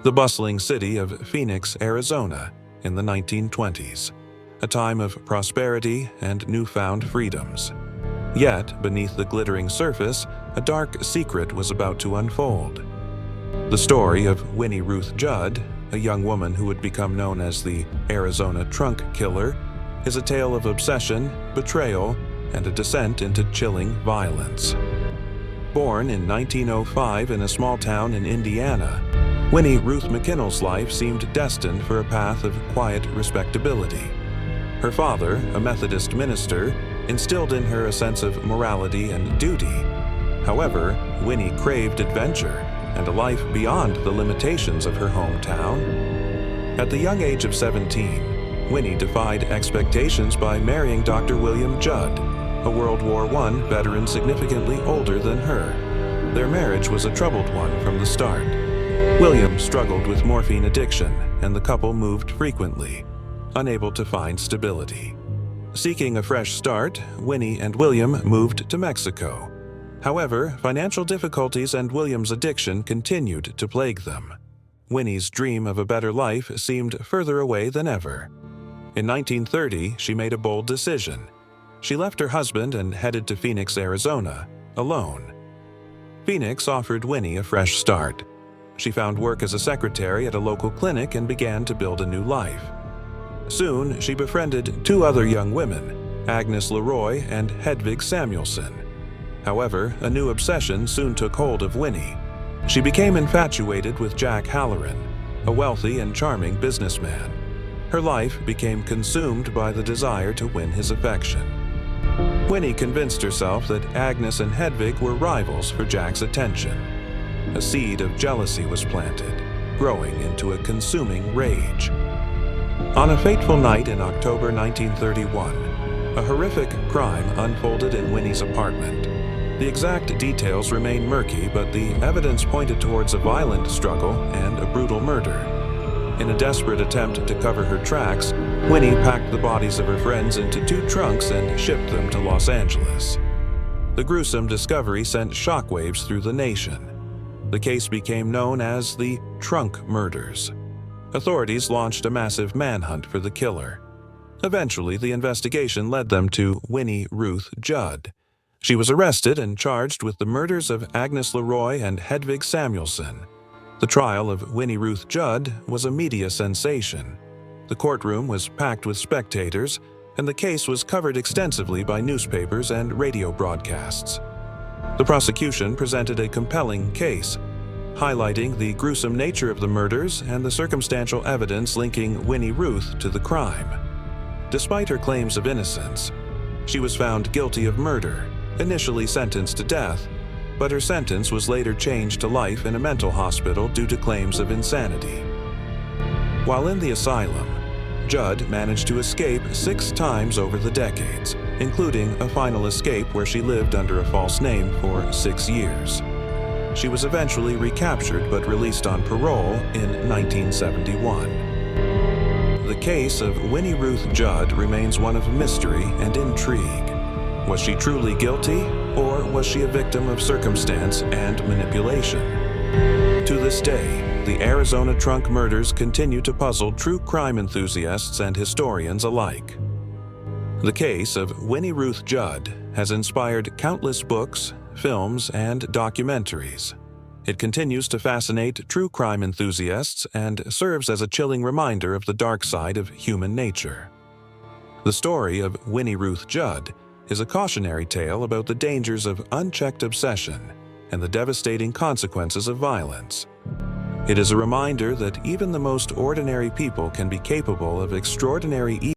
the bustling city of Phoenix, Arizona, in the 1920s, a time of prosperity and newfound freedoms. Yet, beneath the glittering surface, a dark secret was about to unfold. The story of Winnie Ruth Judd, a young woman who would become known as the Arizona Trunk Killer, is a tale of obsession, betrayal, and a descent into chilling violence. Born in 1905 in a small town in Indiana, Winnie Ruth McKinnell's life seemed destined for a path of quiet respectability. Her father, a Methodist minister, instilled in her a sense of morality and duty. However, Winnie craved adventure and a life beyond the limitations of her hometown. At the young age of 17, Winnie defied expectations by marrying Dr. William Judd, a World War I veteran significantly older than her. Their marriage was a troubled one from the start. William struggled with morphine addiction, and the couple moved frequently, unable to find stability. Seeking a fresh start, Winnie and William moved to Mexico. However, financial difficulties and William's addiction continued to plague them. Winnie's dream of a better life seemed further away than ever. In 1930, she made a bold decision. She left her husband and headed to Phoenix, Arizona, alone. Phoenix offered Winnie a fresh start. She found work as a secretary at a local clinic and began to build a new life. Soon, she befriended two other young women, Agnes Leroy and Hedvig Samuelson. However, a new obsession soon took hold of Winnie. She became infatuated with Jack Halloran, a wealthy and charming businessman. Her life became consumed by the desire to win his affection. Winnie convinced herself that Agnes and Hedvig were rivals for Jack's attention. A seed of jealousy was planted, growing into a consuming rage. On a fateful night in October 1931, a horrific crime unfolded in Winnie's apartment. The exact details remain murky, but the evidence pointed towards a violent struggle and a brutal murder. In a desperate attempt to cover her tracks, Winnie packed the bodies of her friends into 2 trunks and shipped them to Los Angeles. The gruesome discovery sent shockwaves through the nation. The case became known as the Trunk Murders. Authorities launched a massive manhunt for the killer. Eventually, the investigation led them to Winnie Ruth Judd. She was arrested and charged with the murders of Agnes Leroy and Hedvig Samuelson. The trial of Winnie Ruth Judd was a media sensation. The courtroom was packed with spectators, and the case was covered extensively by newspapers and radio broadcasts. The prosecution presented a compelling case, highlighting the gruesome nature of the murders and the circumstantial evidence linking Winnie Ruth to the crime. Despite her claims of innocence, she was found guilty of murder, initially sentenced to death, but her sentence was later changed to life in a mental hospital due to claims of insanity. While in the asylum, Judd managed to escape 6 times over the decades, including a final escape where she lived under a false name for 6 years. She was eventually recaptured but released on parole in 1971. The case of Winnie Ruth Judd remains one of mystery and intrigue. Was she truly guilty, or was she a victim of circumstance and manipulation? To this day, the Arizona Trunk Murders continue to puzzle true crime enthusiasts and historians alike. The case of Winnie Ruth Judd has inspired countless books, films, and documentaries. It continues to fascinate true crime enthusiasts and serves as a chilling reminder of the dark side of human nature. The story of Winnie Ruth Judd is a cautionary tale about the dangers of unchecked obsession and the devastating consequences of violence. It is a reminder that even the most ordinary people can be capable of extraordinary evil.